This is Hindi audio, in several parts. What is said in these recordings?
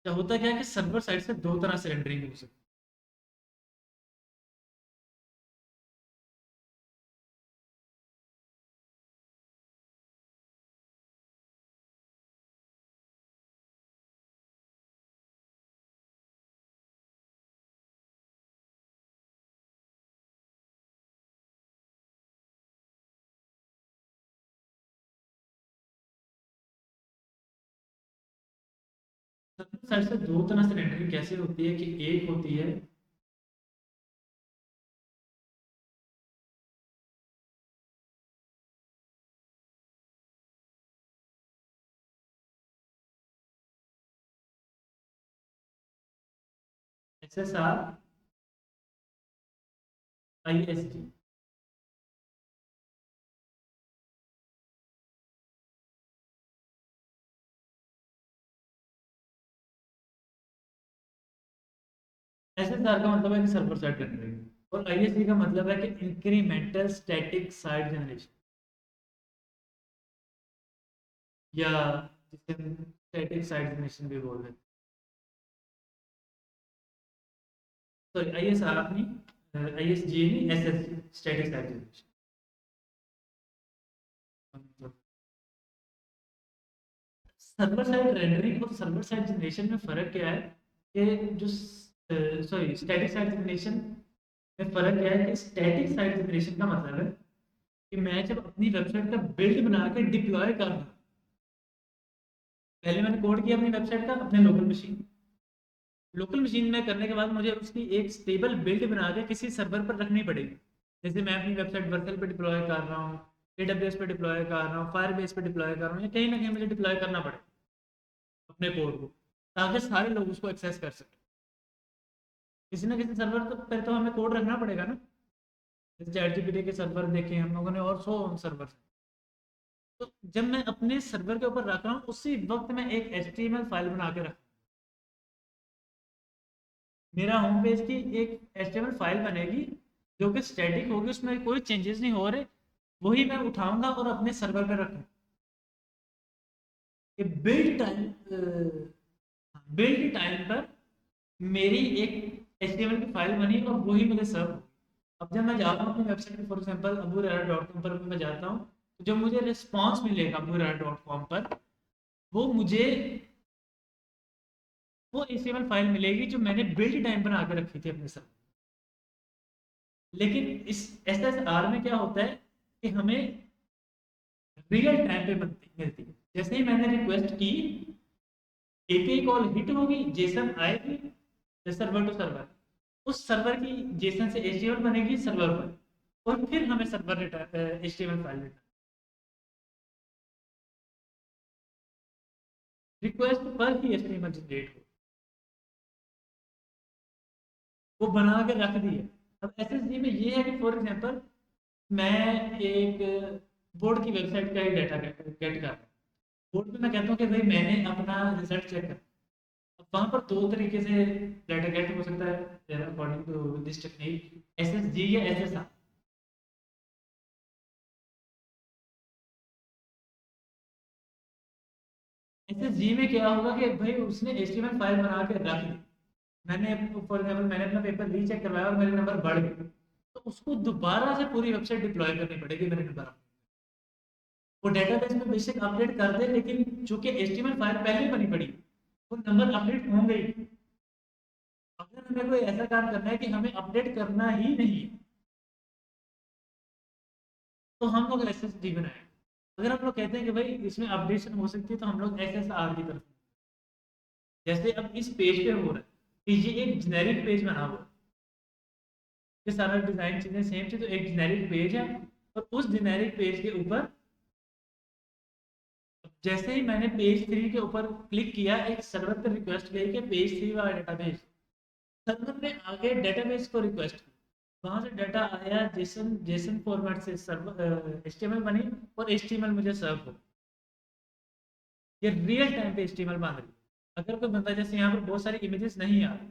क्या होता क्या है कि सर्वर साइड से दो तरह से रेंडरिंग हो सकती है। सर्वर साइड से दो तरह से रेंडरिंग कैसे होती है कि एक होती है SSR ISD। SSR का मतलब है कि सर्वर साइड रेंडरिंग और ISD का मतलब है कि इंक्रीमेंटल स्टैटिक साइड जनरेशन, या जिसे स्टैटिक साइड जनरेशन भी बोल देते हैं। सॉरी, ISR नहीं, ISG नहीं, SSG static side generation. Server side rendering और सर्वर साइड जनरेशन में फ़र्क क्या है कि जो सॉरी स्टैटिक साइड जनरेशन में फ़र्क क्या है कि स्टैटिक साइड जनरेशन का मतलब है कि मैं जब अपनी वेबसाइट का बिल्ड बना के डिप्लॉय कर रहा हूँ, पहले मैंने कोड किया अपनी वेबसाइट का अपने लोकल मशीन में करने के बाद मुझे उसकी एक स्टेबल बिल्ड बना के किसी सर्वर पर रखनी पड़ेगी। जैसे मैं अपनी वेबसाइट वर्कल पे डिप्लॉय कर रहा हूँ, AWS पे डिप्लॉय कर रहा हूँ, फायरबेस पे डिप्लॉय कर रहा हूँ, या कहीं ना कहीं मुझे डिप्लॉय करना पड़े अपने कोड को, ताकि सारे लोग उसको एक्सेस कर सकें। किसी ना किसी सर्वर तो पर तो हमें कोड रखना पड़ेगा ना। जैसे चैट जीपीटी के सर्वर देखे हम लोगों ने और 100 सर्वर। तो जब मैं अपने सर्वर के ऊपर रख रहा हूँ उसी वक्त मैं एक HTML फाइल बना के रख, मेरा होम पेज की एक HTML फाइल बनेगी जो कि स्टैटिक होगी, उसमें कोई चेंजेस नहीं हो रहे, वही मैं उठाऊंगा और अपने सर्वर पे रखूँ। कि बिल्ड टाइम पर मेरी एक HTML की फाइल बनी और वही मुझे सर्व। अब जब मैं जाता हूँ अपनी वेबसाइट पे, फॉर एग्जांपल abureira.com पर मैं जाता हूँ, तो जो मुझे रिस्पॉन्स मिलेगा abureira.com पर, वो मुझे वो HTML फाइल मिलेगी जो मैंने बिल्ड टाइम बना के रखी थी अपने साथ। लेकिन इस SSR में क्या होता है कि हमें रियल टाइम पे मिलती है। जैसे ही मैंने रिक्वेस्ट की, API कॉल हिट होगी, जेसन आएगी सर्वर टू सर्वर, उस सर्वर की जेसन से HTML बनेगी सर्वर पर, और फिर हमें server return HTML file return, request पर ही HTML जनरेट हो, वो बना के रख दी है। अब SSD में ये है कि फॉर एग्जांपल मैं एक बोर्ड की वेबसाइट का ही डाटा गेट कर रहा हूँ। बोर्ड पे मैं कहता हूँ कि भाई मैंने अपना रिजल्ट चेक कर, अब वहाँ पर दो तरीके से डाटा गेट हो सकता है according to this technique, SSG या SSR। SSG में क्या होगा कि भाई उसने HTML फाइल बना के रख दी, मैंने फॉर एग्जांपल मैंने अपना पेपर रीचेक करवाया और मेरे नंबर बढ़ गए, तो उसको दोबारा से पूरी वेबसाइट डिप्लॉय करनी पड़ेगी मेरे नंबर। वो डेटाबेस में बेशक अपडेट कर दे, लेकिन चूंकि HTML फाइल पहले बनी पड़ी, वो नंबर अपडेट होंगे ही। अगर हमें कोई ऐसा काम करना है कि हमें अपडेट करना ही नहीं है, तो हम लोग SSD बनाए। अगर हम लोग कहते हैं कि भाई इसमें अपडेशन हो सकती है, तो हम लोग SSR की तरफ, जैसे अब इस पेज पे हो रहा है कि ये एक जेनेरिक पेज बना हुआ है, ये सारा डिजाइन चीजें सेम थी, तो एक जेनेरिक पेज है, और उस जेनेरिक पेज के ऊपर जैसे ही मैंने पेज 3 के ऊपर क्लिक किया, एक सर्वर पर रिक्वेस्ट गई कि पेज 3 वाला डेटाबेस, सर्वर ने आगे डेटाबेस को रिक्वेस्ट की, वहां से डाटा आया जेसन जेसन फॉर्मेट से, सर्वर HTML बनी, और HTML मुझे सर्व हो। ये रियल टाइम पे HTML बन रही है। अगर कोई बंदा, जैसे यहाँ पर बहुत सारी इमेजेस नहीं आ रही,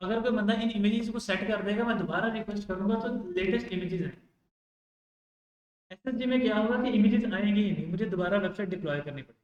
अगर कोई बंदा इन इमेजेस को सेट कर देगा, मैं दोबारा रिक्वेस्ट करूंगा तो लेटेस्ट इमेजेस है। SSG में क्या होगा कि इमेजेस आएंगी ही नहीं, मुझे दोबारा वेबसाइट डिप्लॉय करनी पड़ेगी।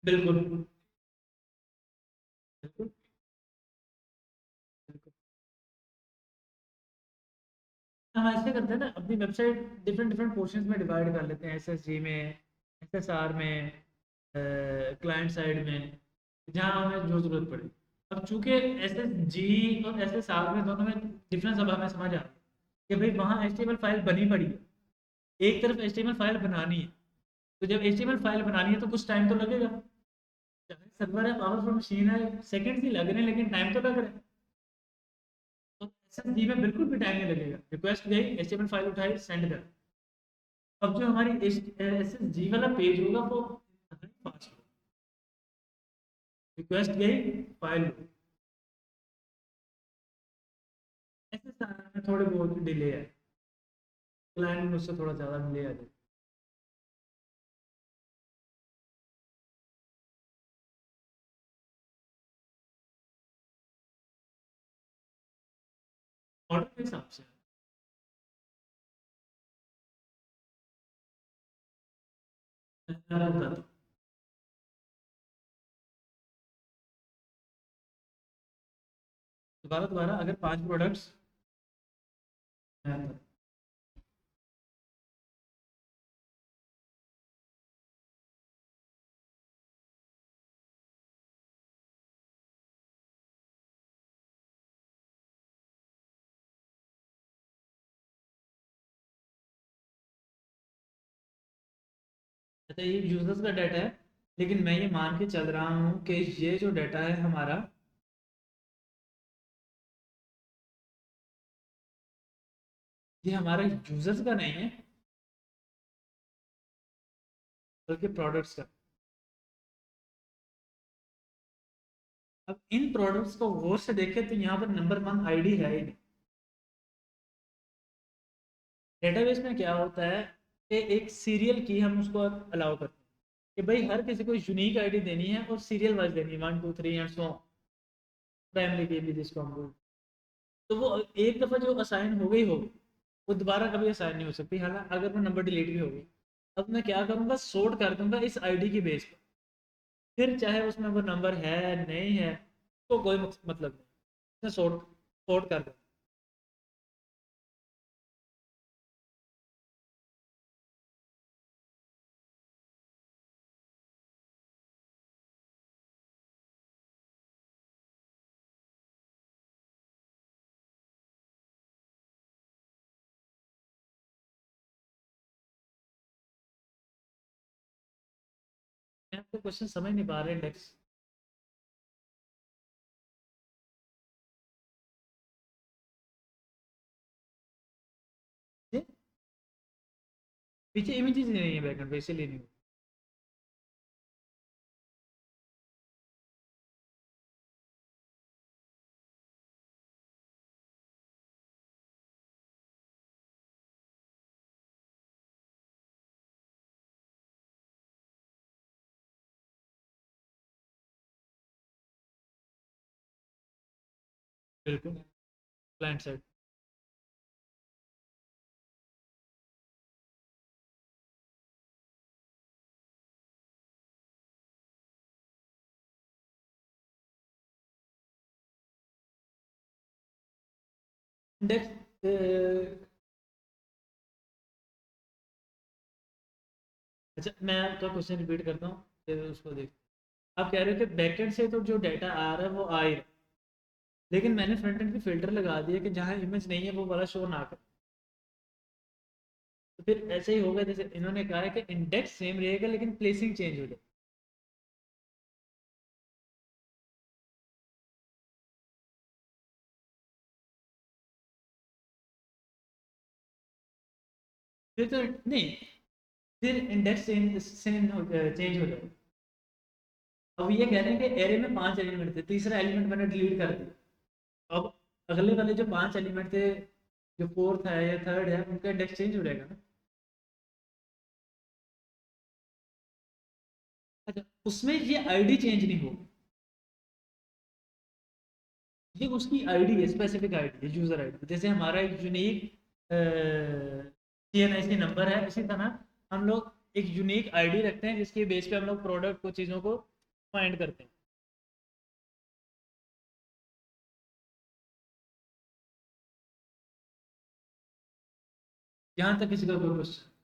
बिल्कुल बिल्कुल। बिल्कुल। हम ऐसे करते हैं ना, अपनी वेबसाइट डिफरेंट डिफरेंट पोर्शंस में डिवाइड कर लेते हैं, एसएसजी में, एसएसआर में, क्लाइंट साइड में, जहाँ हमें जो जरूरत पड़े। अब चूंकि एसएसजी और एसएसआर में दोनों में डिफरेंस अब हमें समझ आ गया कि भाई वहाँ एचटीएमएल फाइल बनी पड़ी है, एक तरफ एचटीएमएल फाइल बनानी है। तो जब एचटीएमएल फाइल बनानी है तो कुछ टाइम तो लगेगा, चाहे सर्वर है, पावरफुल मशीन है, सेकंड्स ही लग रहे हैं लेकिन टाइम तो लग रहा है। तो एसएसजी में बिल्कुल भी टाइम नहीं लगेगा, रिक्वेस्ट गई, एचटीएमएल फाइल उठाई, सेंड कर। अब जो हमारी एसएसजी वाला पेज होगा वो फास्ट होगा, रिक्वेस्ट गई, फाइल, एसएसआर में थोड़े बहुत डिले है, क्लाइंट में उससे थोड़ा ज़्यादा डिले आ जाए। ऑर्डर के हिसाब से मैं बताता हूँ। दोबारा दोबारा, अगर 5 प्रोडक्ट्स, अच्छा ये यूजर्स का डाटा है, लेकिन मैं ये मान के चल रहा हूँ कि ये जो डाटा है हमारा, ये हमारा यूजर्स का नहीं है, बल्कि प्रोडक्ट्स का। अब इन प्रोडक्ट्स को गौर से देखें तो यहाँ पर नंबर 1 आईडी है ही नहीं। डेटाबेस में क्या होता है कि एक सीरियल की हम उसको अलाउ करते हैं कि भाई हर किसी को यूनिक आईडी देनी है और सीरियल वाइज देनी है, 1 2 3 एंड सो, प्राइमरी के लिए जिसको हम बोलते हैं। तो वो एक दफ़ा जो असाइन हो गई होगी, वो दोबारा कभी असाइन नहीं हो सकती, हालांकि अगर वो नंबर डिलीट भी होगी। अब मैं क्या करूँगा, सोर्ट कर दूंगा इस आईडी की बेस पर, फिर चाहे उसमें वो नंबर है नहीं है, तो कोई मतलब नहीं, सोर्ट सोर्ट कर दूंगा। मैं आपको क्वेश्चन समझ नहीं पा रहे, इंडेक्स पीछे इमेजेस नहीं है बैकग्राउंड पे, इसीलिए नहीं हुआ। बिल्कुल, क्लाइंट साइड। इंडेक्स, अच्छा मैं आपका क्वेश्चन रिपीट करता हूँ, फिर उसको देख। आप कह रहे हो कि बैकएंड से तो जो डाटा आ रहा है वो आ ही रहा है, लेकिन मैंने फ्रंट एंड पे फिल्टर लगा दिया कि जहाँ इमेज नहीं है वो वाला शो ना कर। तो फिर ऐसे ही होगा जैसे इन्होंने कहा है कि इंडेक्स सेम रहेगा लेकिन प्लेसिंग चेंज हो जाए। फिर तो नहीं, फिर इंडेक्स चेंज हो जाए। अब ये कह रहे हैं कि एरे में 5 एलिमेंट थे, तीसरा एलिमेंट मैंने डिलीट कर दिया। अब अगले वाले जो 5 एलिमेंट थे, जो फोर्थ है या थर्ड है, उनका इंडेक्स चेंज हो जाएगा ना। अच्छा, उसमें ये आईडी चेंज नहीं होगी, ये उसकी आईडी है, स्पेसिफिक आईडी है, यूजर आईडी। जैसे हमारा एक यूनिक सीएनआईसी नंबर है, इसी तरह हम लोग एक यूनिक आईडी रखते हैं जिसकी बेस पे हम लोग प्रोडक्ट को, चीज़ों को फाइंड करते हैं। यहाँ तक किसी का कोई क्वेश्चन?